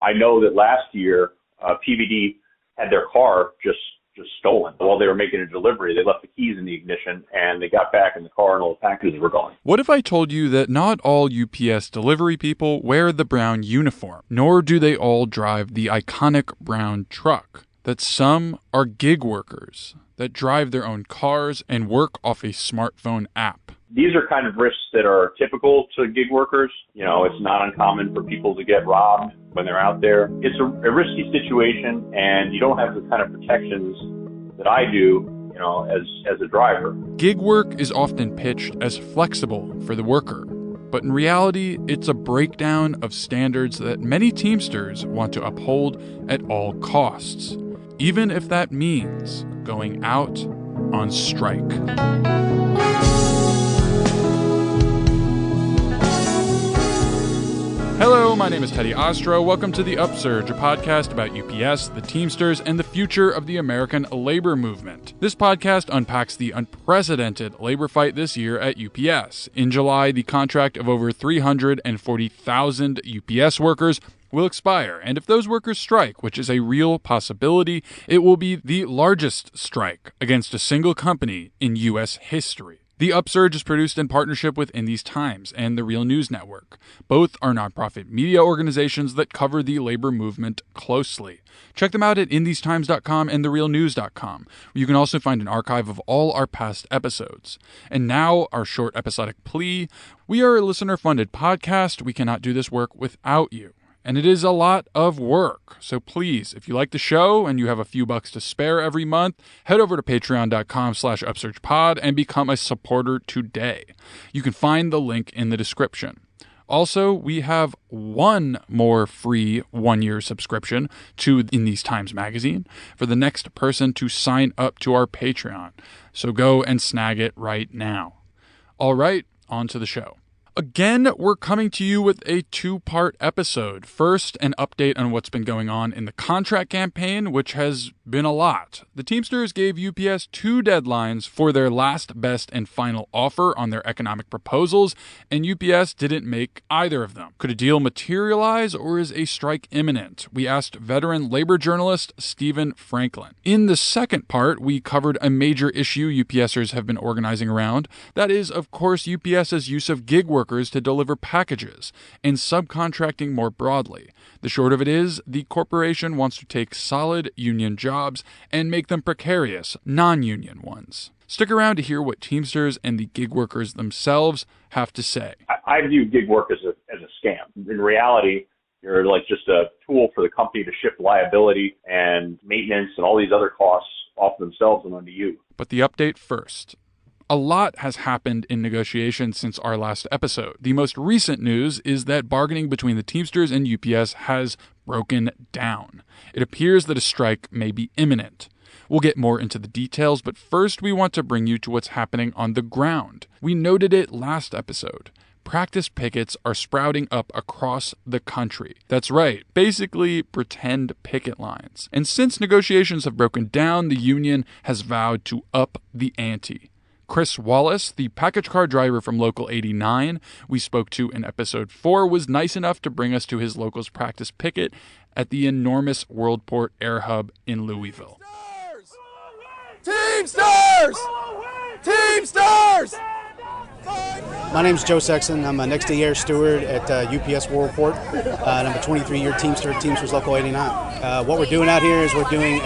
I know that last year, PVD had their car just stolen. While they were making a delivery, they left the keys in the ignition and they got back in the car and all the packages were gone. What if I told you that not all UPS delivery people wear the brown uniform, nor do they all drive the iconic brown truck? That some are gig workers that drive their own cars and work off a smartphone app. These are kind of risks that are typical to gig workers. You know, it's not uncommon for people to get robbed when they're out there. It's a risky situation, and you don't have the kind of protections that I do, you know, as a driver. Gig work is often pitched as flexible for the worker, but in reality, it's a breakdown of standards that many Teamsters want to uphold at all costs, even if that means going out on strike. Hello, my name is Teddy Ostro. Welcome to the Upsurge, a podcast about UPS, the Teamsters, and the future of the American labor movement. This podcast unpacks the unprecedented labor fight this year at UPS. In July, the contract of over 340,000 UPS workers will expire, and if those workers strike, which is a real possibility, it will be the largest strike against a single company in U.S. history. The Upsurge is produced in partnership with In These Times and the Real News Network. Both are nonprofit media organizations that cover the labor movement closely. Check them out at inthesetimes.com and therealnews.com, where you can also find an archive of all our past episodes. And now, our short episodic plea. We are a listener-funded podcast. We cannot do this work without you. And it is a lot of work. So please, if you like the show and you have a few bucks to spare every month, head over to patreon.com/upsurgepod and become a supporter today. You can find the link in the description. Also, we have one more free one-year subscription to In These Times magazine for the next person to sign up to our Patreon. So go and snag it right now. All right, on to the show. Again, we're coming to you with a two-part episode. First, an update on what's been going on in the contract campaign, which has been a lot. The Teamsters gave UPS 2 deadlines for their last, best, and final offer on their economic proposals, and UPS didn't make either of them. Could a deal materialize, or is a strike imminent? We asked veteran labor journalist Stephen Franklin. In the second part, we covered a major issue UPSers have been organizing around. That is, of course, UPS's use of gig workers to deliver packages, and subcontracting more broadly. The short of it is, the corporation wants to take solid union jobs and make them precarious, non-union ones. Stick around to hear what Teamsters and the gig workers themselves have to say. I view gig work as a scam. In reality, you're like just a tool for the company to shift liability and maintenance and all these other costs off themselves and onto you. But the update first. A lot has happened in negotiations since our last episode. The most recent news is that bargaining between the Teamsters and UPS has broken down. It appears that a strike may be imminent. We'll get more into the details, but first we want to bring you to what's happening on the ground. We noted it last episode. Practice pickets are sprouting up across the country. That's right, basically pretend picket lines. And since negotiations have broken down, the union has vowed to up the ante. Chris Wallace, the package car driver from Local 89, we spoke to in episode 4, was nice enough to bring us to his local's practice picket at the enormous Worldport Air Hub in Louisville. Teamsters! Teamsters! My name's Joe Sexton. I'm a next-to-air steward at UPS Worldport, and I'm a 23-year Teamster at Teamsters Local 89. What we're doing out here is we're doing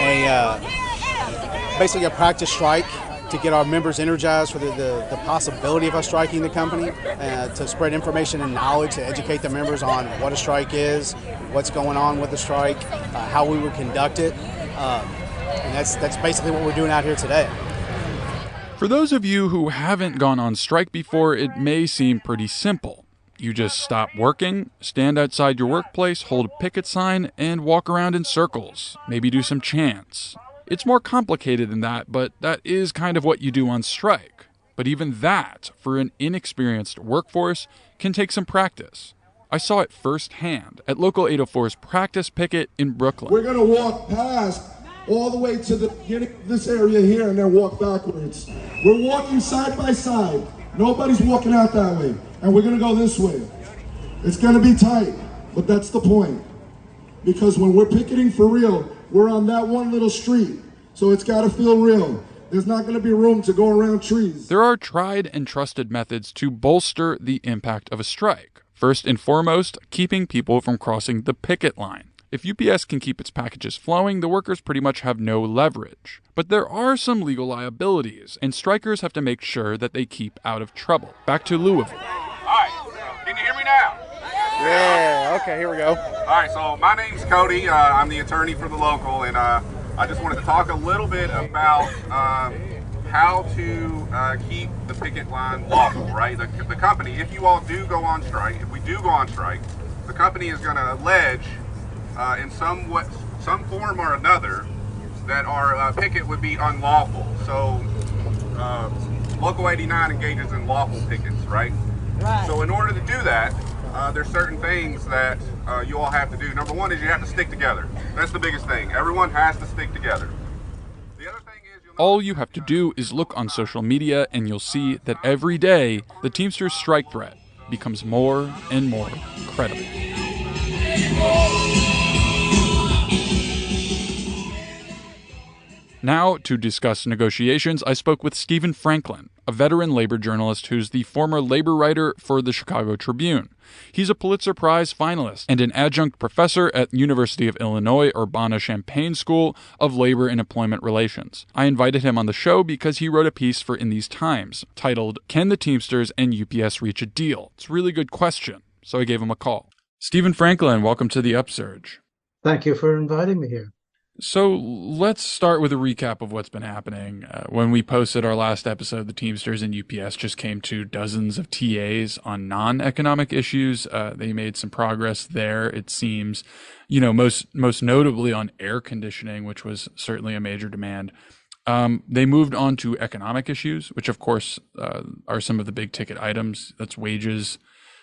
basically a practice strike to get our members energized for the possibility of us striking the company, to spread information and knowledge, to educate the members on what a strike is, what's going on with the strike, how we would conduct it, and that's basically what we're doing out here today. For those of you who haven't gone on strike before, it may seem pretty simple. You just stop working, stand outside your workplace, hold a picket sign, and walk around in circles, maybe do some chants. It's more complicated than that, but that is kind of what you do on strike. But even that, for an inexperienced workforce, can take some practice. I saw it firsthand at Local 804's practice picket in Brooklyn. We're going to walk past all the way to the beginning of this area here and then walk backwards. We're walking side by side. Nobody's walking out that way. And we're going to go this way. It's going to be tight, but that's the point. because when we're picketing for real, we're on that one little street. So it's got to feel real. There's not going to be room to go around trees. There are tried and trusted methods to bolster the impact of a strike. First and foremost, keeping people from crossing the picket line. If UPS can keep its packages flowing, the workers pretty much have no leverage. But there are some legal liabilities, and strikers have to make sure that they keep out of trouble. Back to Louisville. All right, can you hear me now? Yeah, okay, here we go. All right, so my name's Cody. I'm the attorney for the local, and I just wanted to talk a little bit about how to keep the picket line lawful, right? The company, if you all do go on strike, if we do go on strike, the company is going to allege in some form or another that our picket would be unlawful. So Local 89 engages in lawful pickets, right? Right. So in order to do that, there's certain things that you all have to do. Number one is you have to stick together. That's the biggest thing. Everyone has to stick together. The other thing is all you have to do is look on social media and you'll see that every day the Teamsters strike threat becomes more and more credible. Now, to discuss negotiations, I spoke with Stephen Franklin, a veteran labor journalist who's the former labor writer for the Chicago Tribune. He's a Pulitzer Prize finalist and an adjunct professor at University of Illinois Urbana-Champaign School of Labor and Employment Relations. I invited him on the show because he wrote a piece for In These Times titled, "Can the Teamsters and UPS Reach a Deal?" It's a really good question, so I gave him a call. Stephen Franklin, welcome to the Upsurge. Thank you for inviting me here. So let's start with a recap of what's been happening. When we posted our last episode, the Teamsters and UPS just came to dozens of TAs on non-economic issues. They made some progress there, it seems, most notably on air conditioning, which was certainly a major demand. They moved on to economic issues, which of course are some of the big ticket items. That's wages,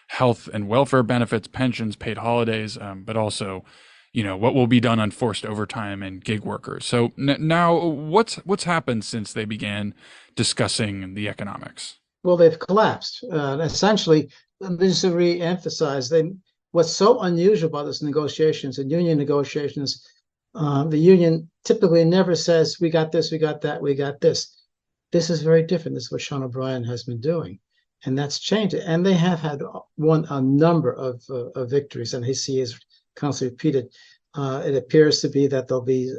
health and welfare benefits, pensions, paid holidays, but also what will be done on forced overtime and gig workers. So now what's happened since they began discussing the economics? Well, they've collapsed. Essentially, just to re-emphasize, what's so unusual about this negotiations and union negotiations, the union typically never says, we got this, we got that, we got this. This is very different. This is what Sean O'Brien has been doing. And that's changed it. And they have had won a number of victories, and he has constantly repeated. It appears to be that they'll be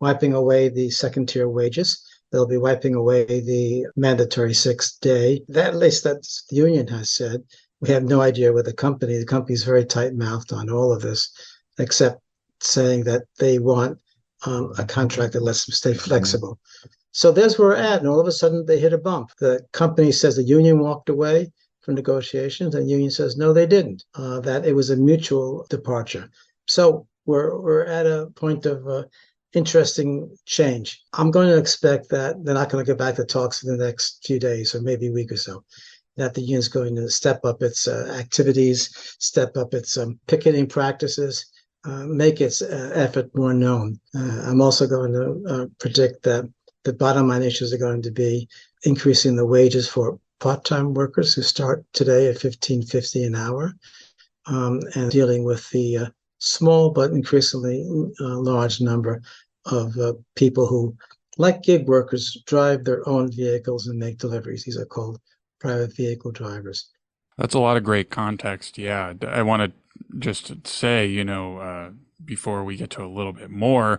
wiping away the second tier wages. They'll be wiping away the mandatory 6th day. That, at least that's the union has said. We have no idea what the company is very tight-mouthed on all of this, except saying that they want a contract that lets them stay flexible. So there's where we're at, and all of a sudden they hit a bump. The company says the union walked away from negotiations, and the union says no, they didn't. That it was a mutual departure. So we're at a point of interesting change. I'm going to expect that they're not going to get back to talks in the next few days or maybe a week or so. That the union is going to step up its activities, step up its picketing practices, make its effort more known. I'm also going to predict that the bottom line issues are going to be increasing the wages for part-time workers who start today at $15.50 an hour, and dealing with the small but increasingly large number of people who, like gig workers, drive their own vehicles and make deliveries. These are called private vehicle drivers. That's a lot of great context. Yeah, I want to just say, before we get to a little bit more,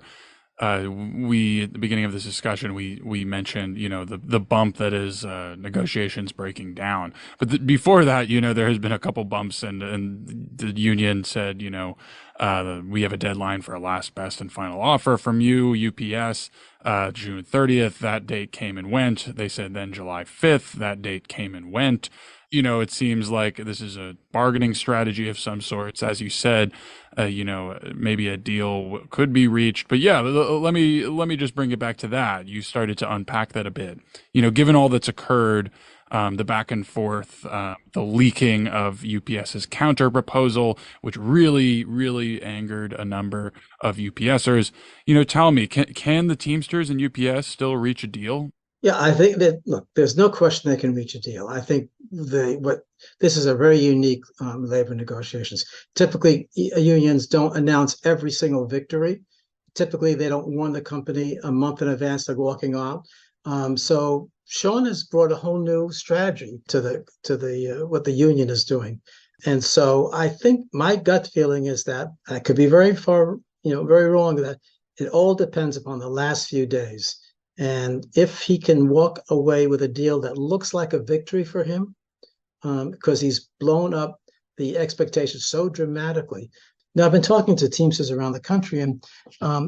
we at the beginning of this discussion we mentioned the bump that is negotiations breaking down, but before that there has been a couple bumps, and the union said we have a deadline for a last best and final offer from you, UPS, June 30th. That date came and went. They said then July 5th. That date came and went. It seems like this is a bargaining strategy of some sorts. As you said, maybe a deal could be reached. But yeah, let me just bring it back to that. You started to unpack that a bit. Given all that's occurred, the back and forth, the leaking of UPS's counter proposal, which really, really angered a number of UPSers. Tell me, can the Teamsters and UPS still reach a deal? Yeah, I think that, look, there's no question they can reach a deal. I think this is a very unique labor negotiations. Typically, unions don't announce every single victory. Typically, they don't warn the company a month in advance they're walking out. So Sean has brought a whole new strategy to the what the union is doing. And so I think my gut feeling is that I could be very far, very wrong, that it all depends upon the last few days. And if he can walk away with a deal that looks like a victory for him, because he's blown up the expectations so dramatically. Now, I've been talking to Teamsters around the country, and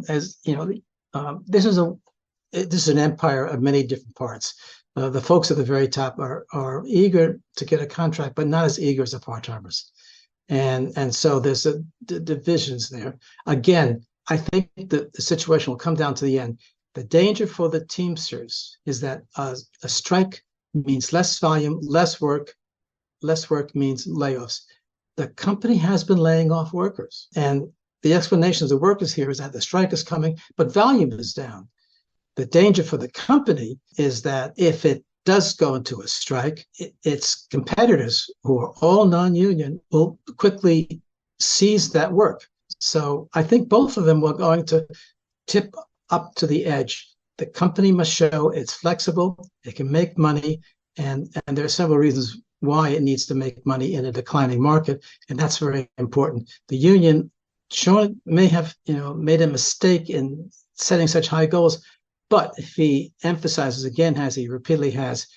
as you know, this is an empire of many different parts. The folks at the very top are eager to get a contract, but not as eager as the part-timers. And so there's divisions there. Again, I think the situation will come down to the end. The danger for the Teamsters is that a strike means less volume, less work. Less work means layoffs. The company has been laying off workers. And the explanation of the workers here is that the strike is coming, but volume is down. The danger for the company is that if it does go into a strike, its competitors, who are all non-union, will quickly seize that work. So I think both of them are going to tip up to the edge. The company must show it's flexible, it can make money, and there are several reasons why it needs to make money in a declining market, and that's very important. The union, Sean may have made a mistake in setting such high goals, but if he emphasizes again, as he repeatedly has,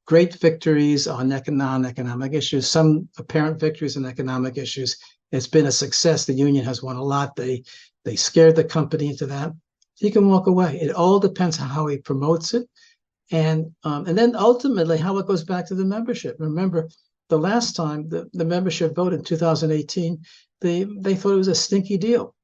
great victories on non-economic issues, some apparent victories on economic issues, it's been a success. The union has won a lot. They scared the company into that. He can walk away. It all depends on how he promotes it, and then ultimately how it goes back to the membership. Remember, the last time the membership voted in 2018, they thought it was a stinky deal,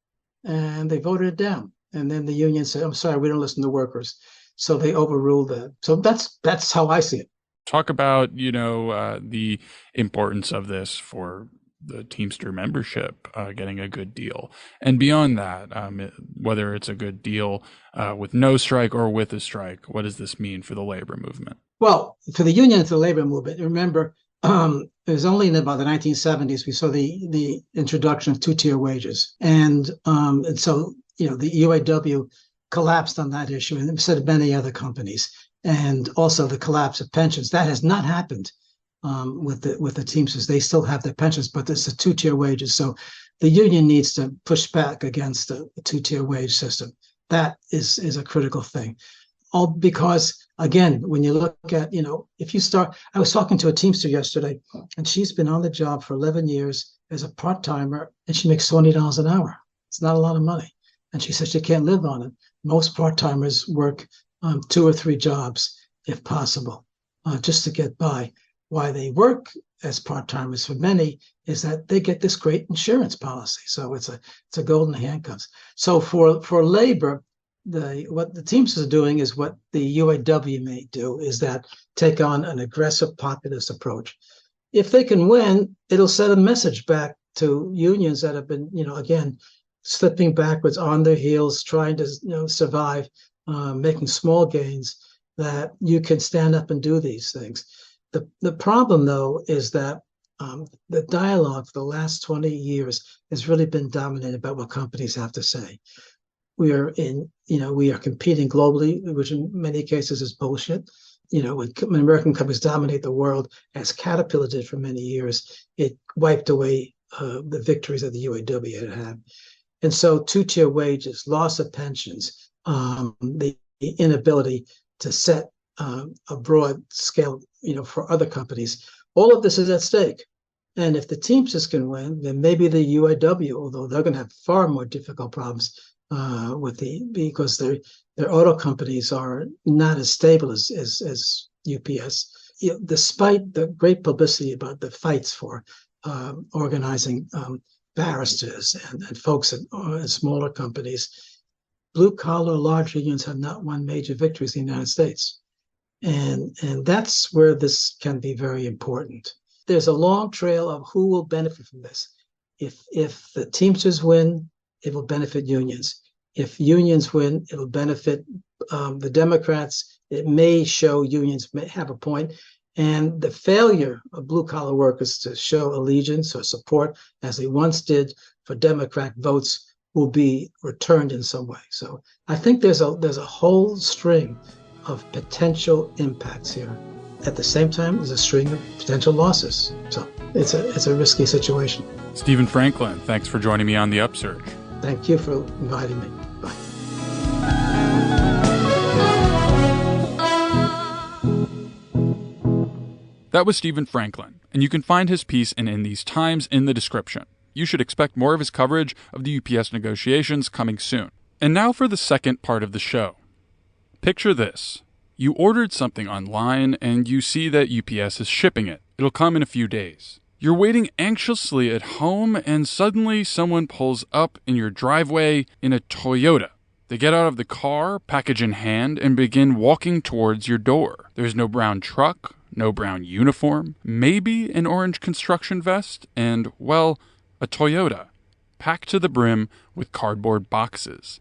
and they voted it down. And then the union said, "I'm sorry, we don't listen to workers," so they overruled that. So that's how I see it. Talk about the importance of this for the Teamster membership getting a good deal, and beyond that, whether it's a good deal with no strike or with a strike, what does this mean for the labor movement? Well, for the union and for the labor movement, remember, it was only in about the 1970s we saw the introduction of two-tier wages, and so the UAW collapsed on that issue, and so did many other companies, and also the collapse of pensions. That has not happened with the Teamsters. They still have their pensions, but there's a two-tier wages. So the union needs to push back against the two-tier wage system. That is a critical thing. All because, again, when you look at, if you start, I was talking to a Teamster yesterday, and she's been on the job for 11 years as a part-timer, and she makes $20 an hour. It's not a lot of money. And she says she can't live on it. Most part-timers work 2 or 3 jobs, if possible, just to get by. Why they work as part-timers for many is that they get this great insurance policy. So it's a golden handcuffs. So for labor, what the Teamsters are doing is what the UAW may do, is that take on an aggressive populist approach. If they can win, it'll send a message back to unions that have been, again, slipping backwards on their heels, trying to survive, making small gains, that you can stand up and do these things. The problem, though, is that the dialogue for the last 20 years has really been dominated by what companies have to say. We are competing globally, which in many cases is bullshit. When American companies dominate the world, as Caterpillar did for many years, it wiped away the victories that the UAW had. And so two-tier wages, loss of pensions, the inability to set a broad scale, for other companies, all of this is at stake. And if the Teamsters can win, then maybe the UAW, although they're going to have far more difficult problems because their auto companies are not as stable as UPS. Despite the great publicity about the fights for organizing barristers and folks at smaller companies, blue-collar large unions have not won major victories in the United States. And that's where this can be very important. There's a long trail of who will benefit from this. If the Teamsters win, it will benefit unions. If unions win, it will benefit the Democrats. it may show unions may have a point. And the failure of blue-collar workers to show allegiance or support, as they once did for Democrat votes, will be returned in some way. So I think there's a whole string of potential impacts here. At the same time, there's a string of potential losses. So it's a risky situation. Stephen Franklin, thanks for joining me on the Upsurge. Thank you for inviting me. Bye. That was Stephen Franklin, and you can find his piece in These Times in the description. You should expect more of his coverage of the UPS negotiations coming soon. And now for the second part of the show. Picture this. You ordered something online and you see that UPS is shipping it. It'll come in a few days. You're waiting anxiously at home and suddenly someone pulls up in your driveway in a Toyota. They get out of the car, package in hand, and begin walking towards your door. There's no brown truck, no brown uniform, maybe an orange construction vest, and, well, a Toyota, packed to the brim with cardboard boxes.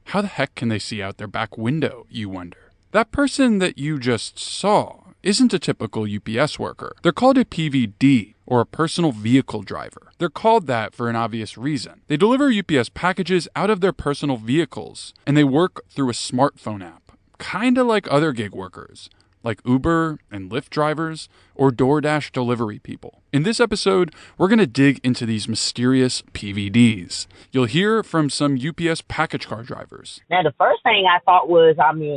How the heck can they see out their back window, you wonder? That person that you just saw isn't a typical UPS worker. They're called a PVD, or a personal vehicle driver. They're called that for an obvious reason. They deliver UPS packages out of their personal vehicles, and they work through a smartphone app, kinda like other gig workers, like Uber and Lyft drivers or DoorDash delivery people. In this episode, we're going to dig into these mysterious PVDs. You'll hear from some UPS package car drivers. Now, the first thing I thought was,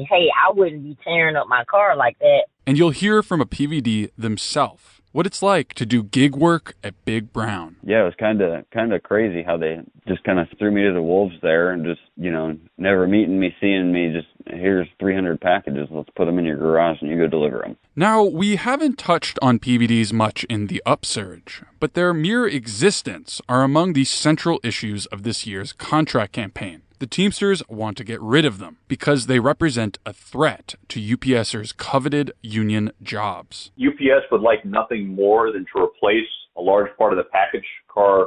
hey, I wouldn't be tearing up my car like that. And you'll hear from a PVD themselves. What it's like to do gig work at Big Brown. Yeah, it was kind of crazy how they just kind of threw me to the wolves there and just, never meeting me, seeing me, just, here's 300 packages, let's put them in your garage and you go deliver them. Now, we haven't touched on PVDs much in the Upsurge, but their mere existence are among the central issues of this year's contract campaign. The Teamsters want to get rid of them because they represent a threat to UPSers' coveted union jobs. UPS would like nothing more than to replace a large part of the package car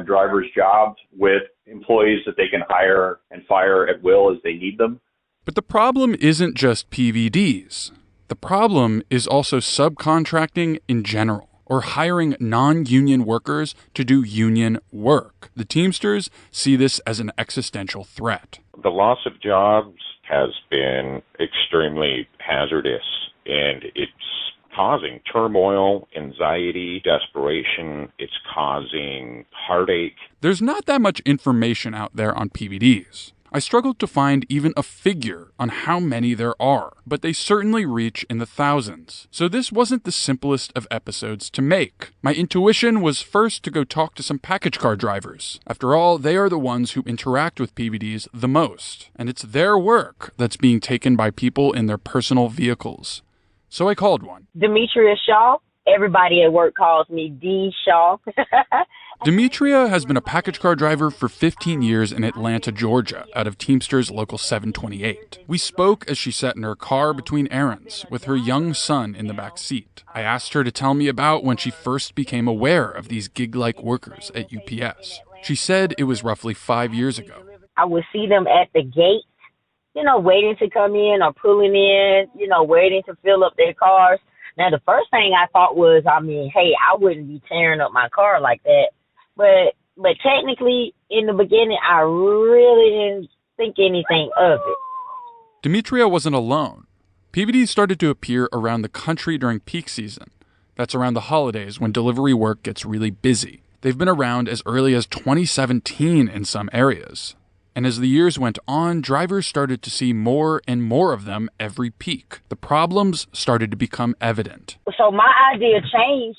drivers' jobs with employees that they can hire and fire at will as they need them. But the problem isn't just PVDs. The problem is also subcontracting in general, or hiring non-union workers to do union work. The Teamsters see this as an existential threat. The loss of jobs has been extremely hazardous, and it's causing turmoil, anxiety, desperation. It's causing heartache. There's not that much information out there on PVDs. I struggled to find even a figure on how many there are, but they certainly reach in the thousands. So this wasn't the simplest of episodes to make. My intuition was first to go talk to some package car drivers. After all, they are the ones who interact with PVDs the most, and it's their work that's being taken by people in their personal vehicles. So I called one. Demetria Shaw. Everybody at work calls me D. Shaw. Demetria has been a package car driver for 15 years in Atlanta, Georgia, out of Teamsters Local 728. We spoke as she sat in her car between errands, with her young son in the back seat. I asked her to tell me about when she first became aware of these gig-like workers at UPS. She said it was roughly 5 years ago. I would see them at the gate, waiting to come in or pulling in, waiting to fill up their cars. Now, the first thing I thought was, hey, I wouldn't be tearing up my car like that. But technically, in the beginning, I really didn't think anything of it. Demetria wasn't alone. PVDs started to appear around the country during peak season. That's around the holidays when delivery work gets really busy. They've been around as early as 2017 in some areas. And as the years went on, drivers started to see more and more of them every peak. The problems started to become evident. So my idea changed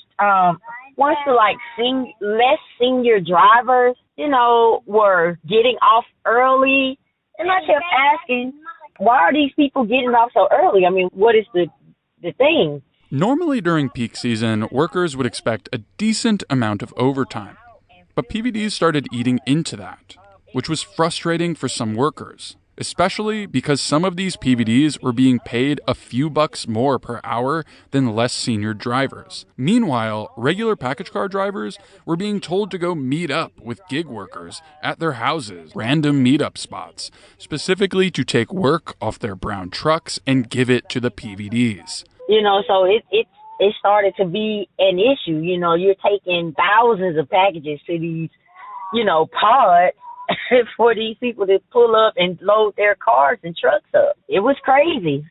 once the less senior drivers, were getting off early. And I kept asking, why are these people getting off so early? What is the thing? Normally during peak season, workers would expect a decent amount of overtime. But PVDs started eating into that, which was frustrating for some workers. especially because some of these PVDs were being paid a few bucks more per hour than less senior drivers. Meanwhile, regular package car drivers were being told to go meet up with gig workers at their houses, random meetup spots, specifically to take work off their brown trucks and give it to the PVDs. So it started to be an issue. You're taking thousands of packages to these, pods for these people to pull up and load their cars and trucks up. It was crazy.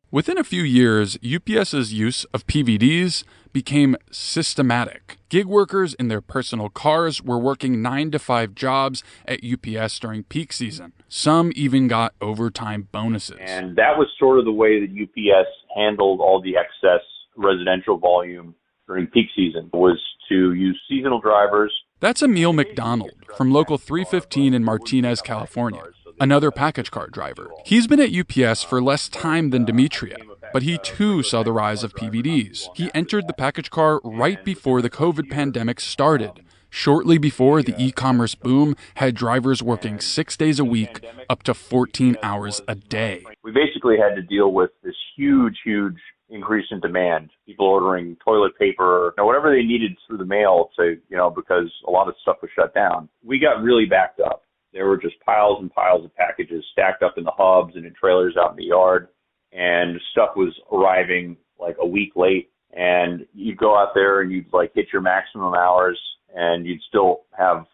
Within a few years, UPS's use of PVDs became systematic. Gig workers in their personal cars were working 9-to-5 jobs at UPS during peak season. Some even got overtime bonuses. And that was sort of the way that UPS handled all the excess residential volume during peak season, was to use seasonal drivers. That's Emil McDonald from Local 315 in Martinez, California, another package car driver. He's been at UPS for less time than Demetria, but he too saw the rise of PVDs. He entered the package car right before the COVID pandemic started, shortly before the e-commerce boom had drivers working 6 days a week, up to 14 hours a day. We basically had to deal with this huge increase in demand. People ordering toilet paper, whatever they needed through the mail because a lot of stuff was shut down. We got really backed up. There were just piles and piles of packages stacked up in the hubs and in trailers out in the yard, and stuff was arriving like a week late. And you'd go out there and you'd hit your maximum hours, and you'd still have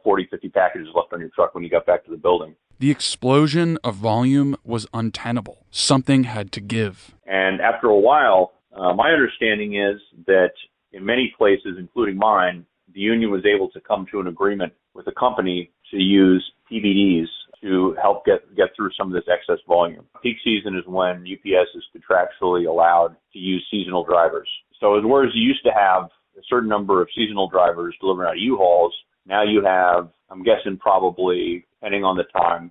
40, 50 packages left on your truck when you got back to the building. The explosion of volume was untenable. Something had to give. And after a while, my understanding is that in many places, including mine, the union was able to come to an agreement with the company to use PVDs to help get through some of this excess volume. Peak season is when UPS is contractually allowed to use seasonal drivers. So whereas you used to have a certain number of seasonal drivers delivering out of U-Hauls, now you have, I'm guessing probably, depending on the time,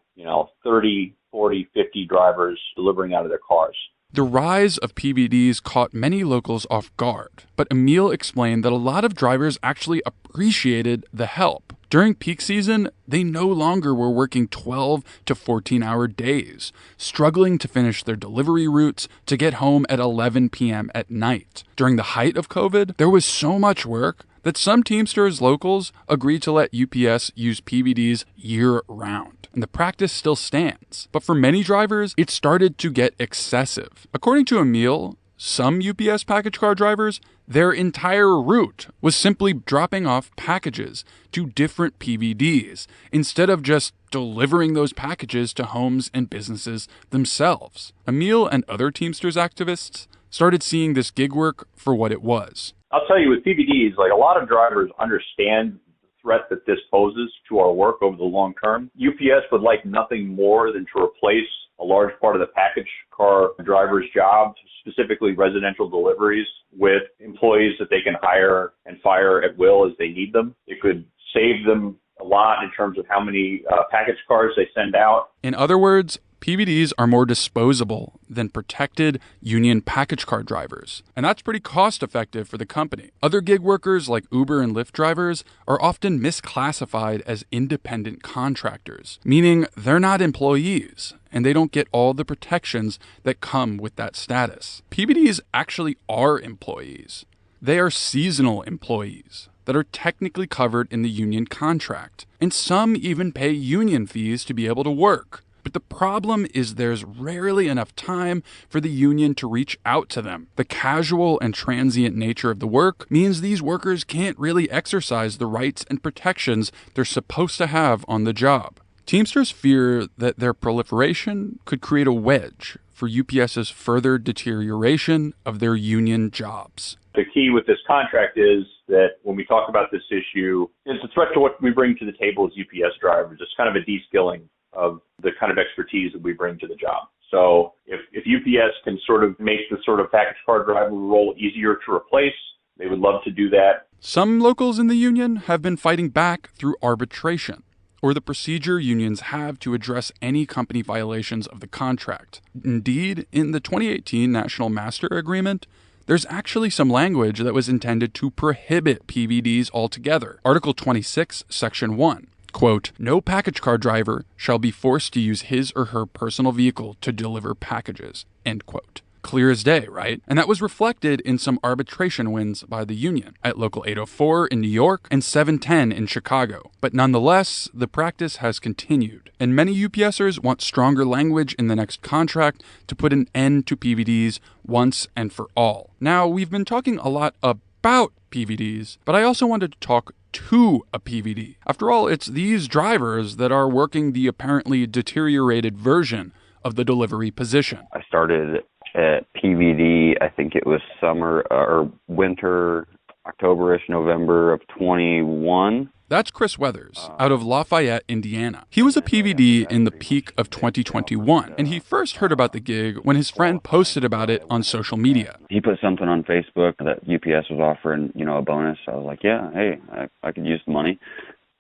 30, 40, 50 drivers delivering out of their cars. The rise of PVDs caught many locals off guard, but Emil explained that a lot of drivers actually appreciated the help. During peak season, they no longer were working 12 to 14-hour days, struggling to finish their delivery routes to get home at 11 p.m. at night. During the height of COVID, there was so much work that some Teamsters locals agreed to let UPS use PVDs year-round. And the practice still stands. But for many drivers, it started to get excessive. According to Emil, some UPS package car drivers, their entire route was simply dropping off packages to different PVDs instead of just delivering those packages to homes and businesses themselves. Emil and other Teamsters activists started seeing this gig work for what it was. I'll tell you, with PVDs, a lot of drivers understand the threat that this poses to our work over the long term. UPS would like nothing more than to replace a large part of the package car driver's job, specifically residential deliveries, with employees that they can hire and fire at will as they need them. It could save them a lot in terms of how many package cars they send out. In other words, PVDs are more disposable than protected union package car drivers, and that's pretty cost-effective for the company. Other gig workers like Uber and Lyft drivers are often misclassified as independent contractors, meaning they're not employees, and they don't get all the protections that come with that status. PVDs actually are employees. They are seasonal employees that are technically covered in the union contract, and some even pay union fees to be able to work. But the problem is there's rarely enough time for the union to reach out to them. The casual and transient nature of the work means these workers can't really exercise the rights and protections they're supposed to have on the job. Teamsters fear that their proliferation could create a wedge for UPS's further deterioration of their union jobs. The key with this contract is that when we talk about this issue, it's a threat to what we bring to the table as UPS drivers. It's kind of a de-skilling of the kind of expertise that we bring to the job. So if UPS can sort of make the sort of package car driver role easier to replace, they would love to do that. Some locals in the union have been fighting back through arbitration, or the procedure unions have to address any company violations of the contract. Indeed, in the 2018 National Master Agreement, there's actually some language that was intended to prohibit PVDs altogether. Article 26, Section 1. quote, "No package car driver shall be forced to use his or her personal vehicle to deliver packages," end quote. Clear as day, right? And that was reflected in some arbitration wins by the union at Local 804 in New York and 710 in Chicago. But nonetheless, the practice has continued. And many UPSers want stronger language in the next contract to put an end to PVDs once and for all. Now, we've been talking a lot about PVDs, but I also wanted to talk to a PVD. After all, it's these drivers that are working the apparently deteriorated version of the delivery position. I started at PVD, I think it was summer or winter, October-ish, November of 21. That's Chris Weathers out of Lafayette, Indiana. He was a PVD in the peak of 2021, and he first heard about the gig when his friend posted about it on social media. He put something on Facebook that UPS was offering, a bonus. I was like, yeah, hey, I could use the money.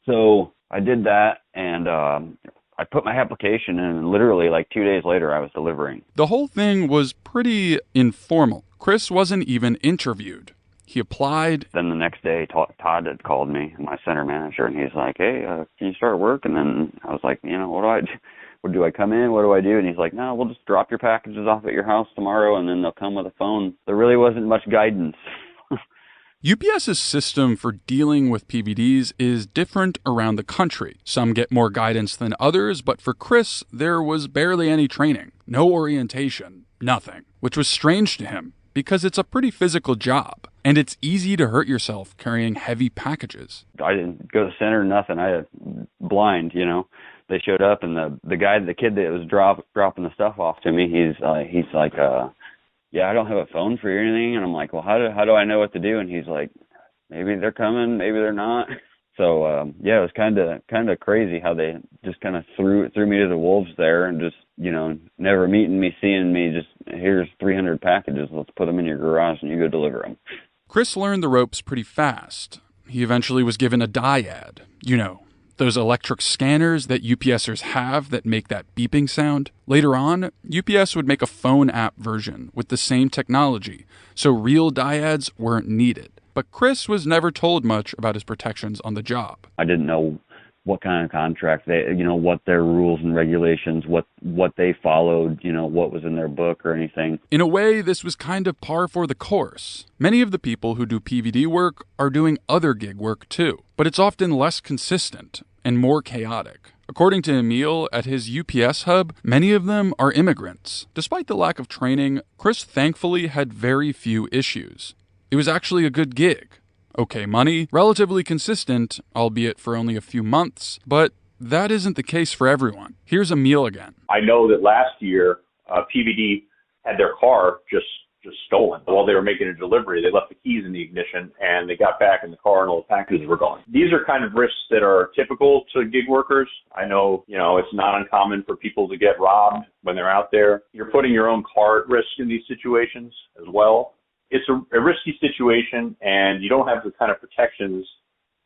So I did that, and I put my application in, and literally like 2 days later, I was delivering. The whole thing was pretty informal. Chris wasn't even interviewed. He applied. Then the next day, Todd had called me, my center manager, and he's like, hey, can you start work? And then I was like, what do I do? Do I come in? What do I do? And he's like, no, we'll just drop your packages off at your house tomorrow, and then they'll come with a phone. There really wasn't much guidance. UPS's system for dealing with PVDs is different around the country. Some get more guidance than others, but for Chris, there was barely any training, no orientation, nothing, which was strange to him because it's a pretty physical job, and it's easy to hurt yourself carrying heavy packages. I didn't go to center, nothing. I was blind, They showed up, and the kid that was dropping the stuff off to me, he's like, yeah, I don't have a phone for you or anything. And I'm like, well, how do I know what to do? And he's like, maybe they're coming, maybe they're not. So, it was kind of crazy how they just kind of threw me to the wolves there and just, never meeting me, seeing me, just here's 300 packages. Let's put them in your garage and you go deliver them. Chris learned the ropes pretty fast. He eventually was given a dyad, those electric scanners that UPSers have that make that beeping sound. Later on, UPS would make a phone app version with the same technology, so real dyads weren't needed. But Chris was never told much about his protections on the job. I didn't know what kind of contract they, what their rules and regulations, what they followed, what was in their book or anything. In a way, this was kind of par for the course. Many of the people who do PVD work are doing other gig work too, but it's often less consistent and more chaotic. According to Emil at his UPS hub, many of them are immigrants. Despite the lack of training, Chris thankfully had very few issues. It was actually a good gig. Okay money, relatively consistent, albeit for only a few months, but that isn't the case for everyone. Here's Emil again. I know that last year, PVD had their car just stolen. While they were making a delivery, they left the keys in the ignition, and they got back in the car and all the packages were gone. These are kind of risks that are typical to gig workers. I know, it's not uncommon for people to get robbed when they're out there. You're putting your own car at risk in these situations as well. It's a risky situation, and you don't have the kind of protections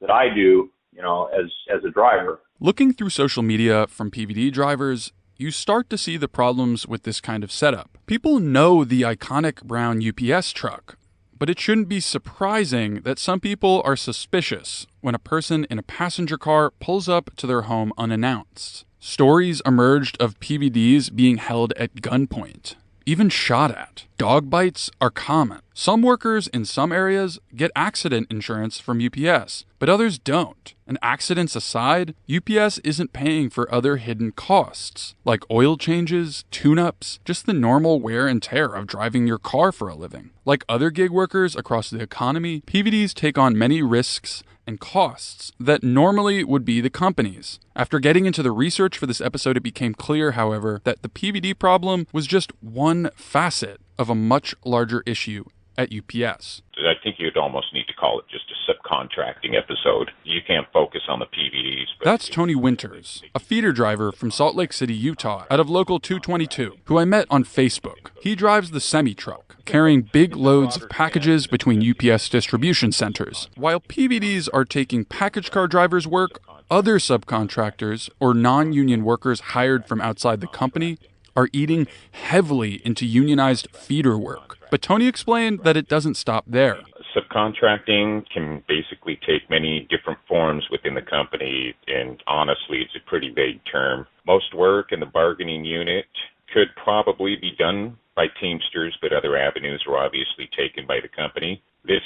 that I do, as a driver. Looking through social media from PVD drivers, you start to see the problems with this kind of setup. People know the iconic brown UPS truck, but it shouldn't be surprising that some people are suspicious when a person in a passenger car pulls up to their home unannounced. Stories emerged of PVDs being held at gunpoint, even shot at. Dog bites are common. Some workers in some areas get accident insurance from UPS, but others don't. And accidents aside, UPS isn't paying for other hidden costs, like oil changes, tune-ups, just the normal wear and tear of driving your car for a living. Like other gig workers across the economy, PVDs take on many risks and costs that normally would be the company's. After getting into the research for this episode, it became clear, however, that the PVD problem was just one facet of a much larger issue at UPS. I think you'd almost need to call it just a subcontracting episode. You can't focus on the PVDs. That's Tony Winters, a feeder driver from Salt Lake City, Utah, out of Local 222, who I met on Facebook. He drives the semi-truck, carrying big loads of packages between UPS distribution centers. While PVDs are taking package car drivers' work, other subcontractors or non-union workers hired from outside the company are eating heavily into unionized feeder work. But Tony explained that it doesn't stop there. Subcontracting can basically take many different forms within the company, and honestly, it's a pretty vague term. Most work in the bargaining unit could probably be done by Teamsters, but other avenues are obviously taken by the company. This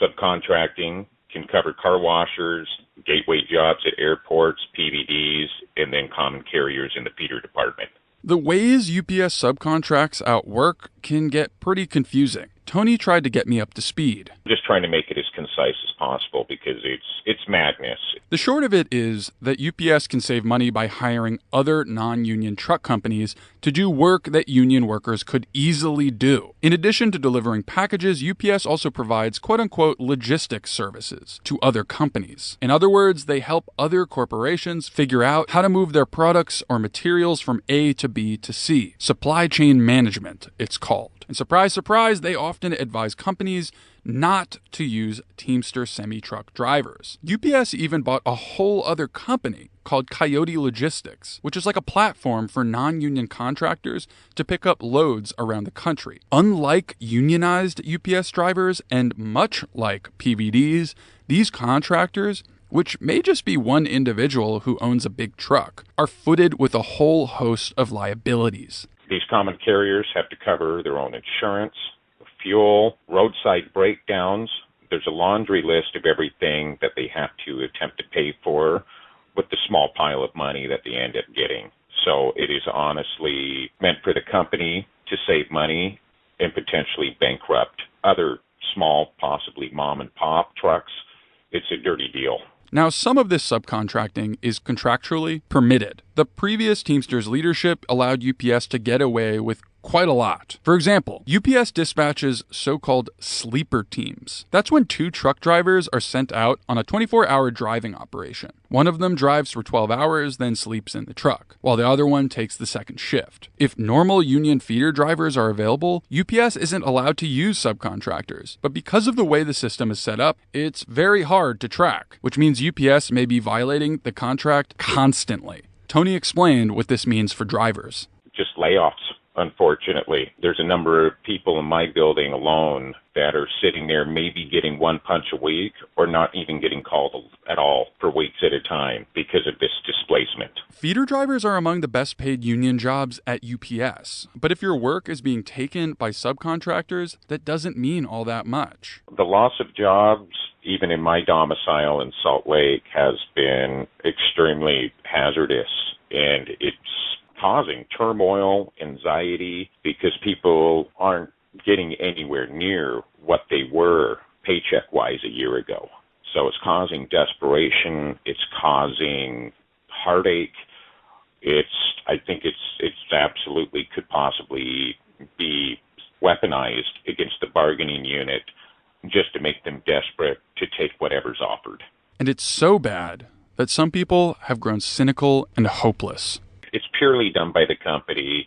subcontracting can cover car washers, gateway jobs at airports, PVDs, and then common carriers in the feeder department. The ways UPS subcontracts out work can get pretty confusing. Tony tried to get me up to speed. I'm just trying to make it as concise as possible because it's madness. The short of it is that UPS can save money by hiring other non-union truck companies to do work that union workers could easily do. In addition to delivering packages, UPS also provides quote-unquote logistics services to other companies. In other words, they help other corporations figure out how to move their products or materials from A to B to C. Supply chain management, it's called. And surprise, surprise, they often advise companies not to use Teamster semi-truck drivers. UPS even bought a whole other company called Coyote Logistics, which is like a platform for non-union contractors to pick up loads around the country. Unlike unionized UPS drivers and much like PVDs, these contractors, which may just be one individual who owns a big truck, are footed with a whole host of liabilities. These common carriers have to cover their own insurance, fuel, roadside breakdowns. There's a laundry list of everything that they have to attempt to pay for with the small pile of money that they end up getting. So it is honestly meant for the company to save money and potentially bankrupt other small, possibly mom and pop trucks. It's a dirty deal. Now, some of this subcontracting is contractually permitted. The previous Teamsters leadership allowed UPS to get away with quite a lot. For example, UPS dispatches so-called sleeper teams. That's when 2 truck drivers are sent out on a 24-hour driving operation. One of them drives for 12 hours, then sleeps in the truck, while the other one takes the second shift. If normal union feeder drivers are available, UPS isn't allowed to use subcontractors. But because of the way the system is set up, it's very hard to track, which means UPS may be violating the contract constantly. Tony explained what this means for drivers. Just layoffs. Unfortunately, there's a number of people in my building alone that are sitting there maybe getting 1 punch a week or not even getting called at all for weeks at a time because of this displacement. Feeder drivers are among the best paid union jobs at UPS. But if your work is being taken by subcontractors, that doesn't mean all that much. The loss of jobs, even in my domicile in Salt Lake, has been extremely hazardous, and it's causing turmoil, anxiety, because people aren't getting anywhere near what they were paycheck-wise a year ago. So it's causing desperation. It's causing heartache. I think it's absolutely could possibly be weaponized against the bargaining unit just to make them desperate to take whatever's offered. And it's so bad that some people have grown cynical and hopeless. It's purely done by the company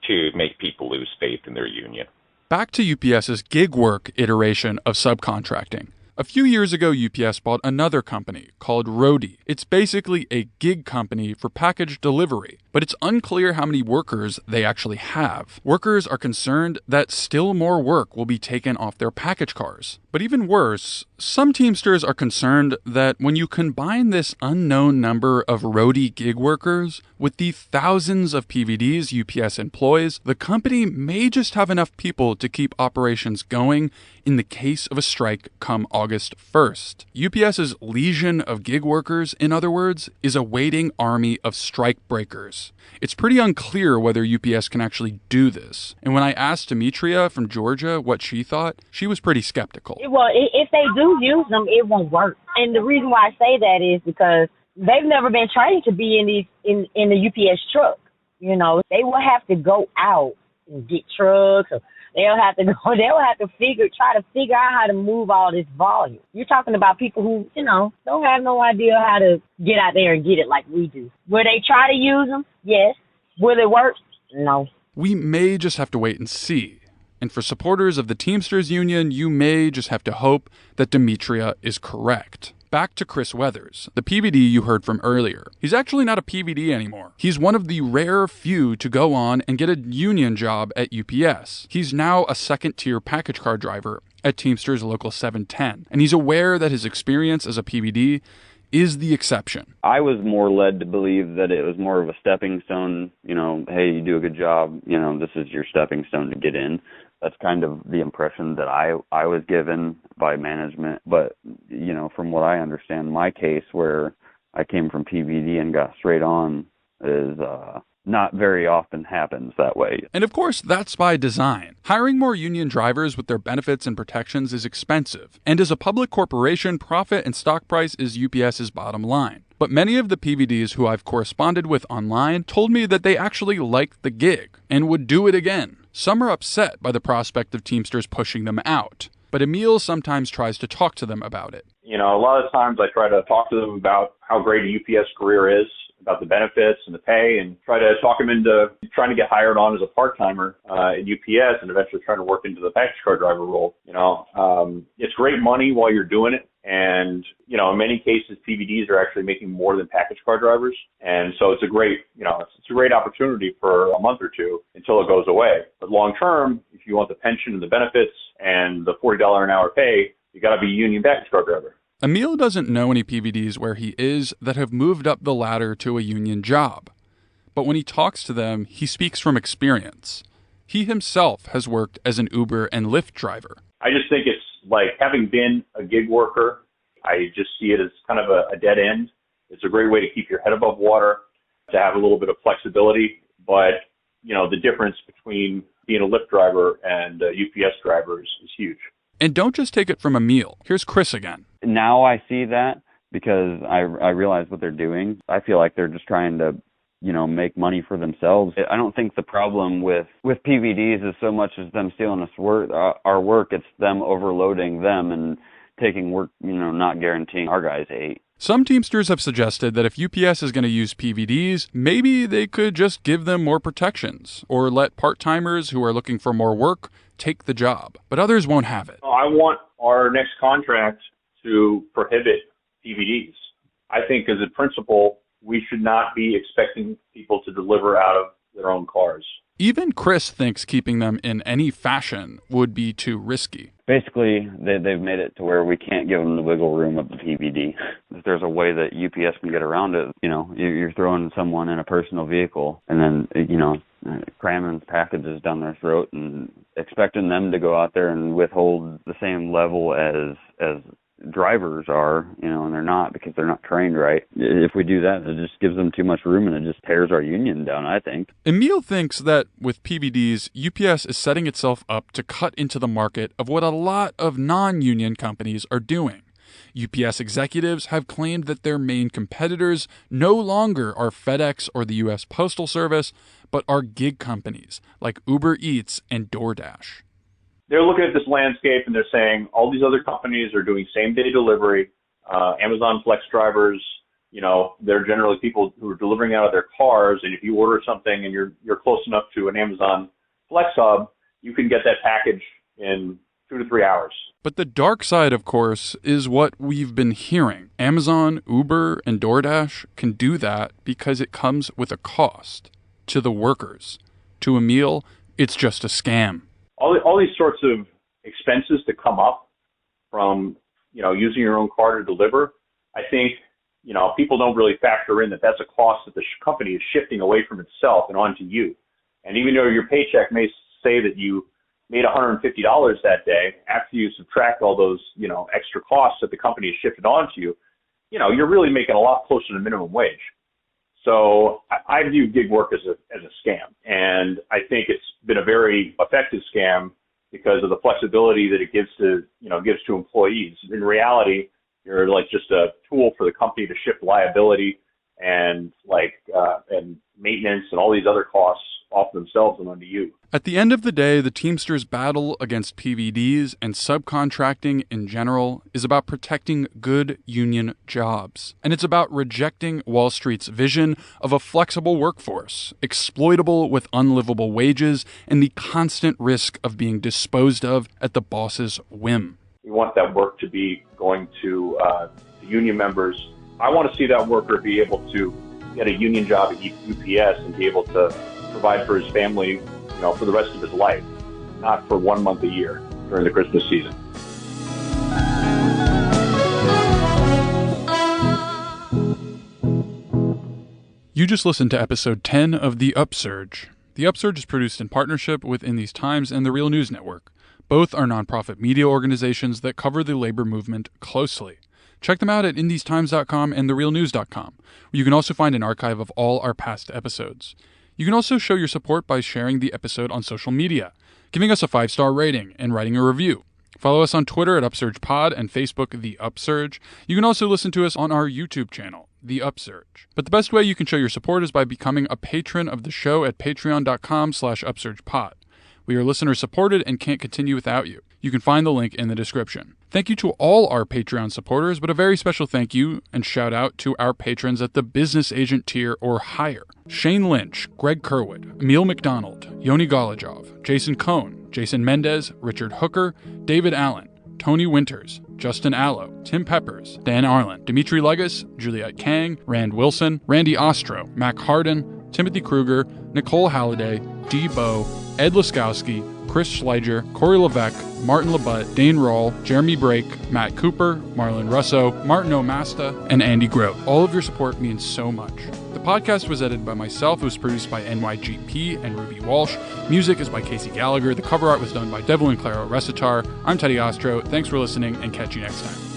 to make people lose faith in their union. Back to UPS's gig work iteration of subcontracting. A few years ago, UPS bought another company called Roadie. It's basically a gig company for package delivery, but it's unclear how many workers they actually have. Workers are concerned that still more work will be taken off their package cars. But even worse, some Teamsters are concerned that when you combine this unknown number of Roadie gig workers with the thousands of PVDs UPS employs, the company may just have enough people to keep operations going in the case of a strike come August 1st. UPS's legion of gig workers, in other words, is a waiting army of strike breakers. It's pretty unclear whether UPS can actually do this. And when I asked Demetria from Georgia what she thought, she was pretty skeptical. Well, if they do use them, it won't work. And the reason why I say that is because they've never been trained to be in the UPS truck. You know, they will have to go out and get trucks, or they'll have to try to figure out how to move all this volume. You're talking about people who, don't have no idea how to get out there and get it like we do. Will they try to use them? Yes. Will it work? No. We may just have to wait and see. And for supporters of the Teamsters Union, you may just have to hope that Demetria is correct. Back to Chris Weathers, the PVD you heard from earlier. He's actually not a PVD anymore. He's one of the rare few to go on and get a union job at UPS. He's now a second-tier package car driver at Teamsters Local 710, and he's aware that his experience as a PVD is the exception. I was more led to believe that it was more of a stepping stone, hey, you do a good job, this is your stepping stone to get in. That's kind of the impression that I was given by management. But, from what I understand, my case where I came from PVD and got straight on is not very often happens that way. And of course, that's by design. Hiring more union drivers with their benefits and protections is expensive. And as a public corporation, profit and stock price is UPS's bottom line. But many of the PVDs who I've corresponded with online told me that they actually liked the gig and would do it again. Some are upset by the prospect of Teamsters pushing them out, but Emil sometimes tries to talk to them about it. A lot of times I try to talk to them about how great a UPS career is, about the benefits and the pay, and try to talk them into trying to get hired on as a part-timer at UPS and eventually trying to work into the package car driver role. It's great money while you're doing it. And, in many cases, PVDs are actually making more than package car drivers. And so it's a great, it's a great opportunity for a month or two until it goes away. But long term, if you want the pension and the benefits and the $40 an hour pay, you got to be a union package car driver. Emil doesn't know any PVDs where he is that have moved up the ladder to a union job. But when he talks to them, he speaks from experience. He himself has worked as an Uber and Lyft driver. I just think it's like having been a gig worker, I just see it as kind of a dead end. It's a great way to keep your head above water, to have a little bit of flexibility. But, the difference between being a Lyft driver and a UPS driver is huge. And don't just take it from Emil. Here's Chris again. Now I see that because I realize what they're doing. I feel like they're just trying to, make money for themselves. I don't think the problem with PVDs is so much as them stealing our work. It's them overloading them and taking work, not guaranteeing our guys 8. Some Teamsters have suggested that if UPS is going to use PVDs, maybe they could just give them more protections or let part-timers who are looking for more work take the job. But others won't have it. I want our next contract to prohibit PVDs. I think as a principle, we should not be expecting people to deliver out of their own cars. Even Chris thinks keeping them in any fashion would be too risky. Basically, they've made it to where we can't give them the wiggle room of the PVD. If there's a way that UPS can get around it, you're throwing someone in a personal vehicle and then, cramming packages down their throat and expecting them to go out there and withhold the same level as drivers are, and they're not because they're not trained right. If we do that, it just gives them too much room and it just tears our union down, I think. Emil thinks that with PVDs, UPS is setting itself up to cut into the market of what a lot of non-union companies are doing. UPS executives have claimed that their main competitors no longer are FedEx or the U.S. Postal Service, but are gig companies like Uber Eats and DoorDash. They're looking at this landscape and they're saying all these other companies are doing same-day delivery. Amazon Flex drivers, they're generally people who are delivering out of their cars. And if you order something and you're close enough to an Amazon Flex hub, you can get that package in 2 to 3 hours. But the dark side, of course, is what we've been hearing. Amazon, Uber, and DoorDash can do that because it comes with a cost to the workers. To Emil, it's just a scam. All these sorts of expenses that come up from, using your own car to deliver, I think, people don't really factor in that that's a cost that the company is shifting away from itself and onto you. And even though your paycheck may say that you made $150 that day, after you subtract all those, extra costs that the company has shifted onto you, you're really making a lot closer to minimum wage. So I view gig work as a scam, and I think it's been a very effective scam because of the flexibility that it gives to employees. In reality, you're like just a tool for the company to shift liability and and maintenance and all these other costs off themselves and onto you. At the end of the day, the Teamsters' battle against PVDs and subcontracting in general is about protecting good union jobs. And it's about rejecting Wall Street's vision of a flexible workforce, exploitable with unlivable wages, and the constant risk of being disposed of at the boss's whim. We want that work to be going to the union members. I want to see that worker be able to get a union job at UPS and be able to provide for his family, for the rest of his life, not for 1 month a year during the Christmas season. You just listened to episode 10 of The Upsurge. The Upsurge is produced in partnership with In These Times and the Real News Network. Both are nonprofit media organizations that cover the labor movement closely. Check them out at inthesetimes.com and therealnews.com, where you can also find an archive of all our past episodes. You can also show your support by sharing the episode on social media, giving us a 5-star rating, and writing a review. Follow us on Twitter at UpsurgePod and Facebook The Upsurge. You can also listen to us on our YouTube channel, The Upsurge. But the best way you can show your support is by becoming a patron of the show at patreon.com/UpsurgePod. We are listener supported and can't continue without you. You can find the link in the description. Thank you to all our Patreon supporters, but a very special thank you and shout out to our patrons at the business agent tier or higher. Shane Lynch, Greg Kerwood, Emil McDonald, Yoni Golajov, Jason Cohn, Jason Mendez, Richard Hooker, David Allen, Tony Winters, Justin Allo, Tim Peppers, Dan Arlen, Dimitri Legas, Juliet Kang, Rand Wilson, Randy Ostro, Mac Harden, Timothy Kruger, Nicole Halliday, Dee Bow, Ed Laskowski, Chris Schleiger, Corey Levesque, Martin Labutte, Dane Roll, Jeremy Brake, Matt Cooper, Marlon Russo, Martin O'Masta, and Andy Grote. All of your support means so much. The podcast was edited by myself. It was produced by NYGP and Ruby Walsh. Music is by Casey Gallagher. The cover art was done by Devlin Claro Recitar. I'm Teddy Ostro. Thanks for listening, and catch you next time.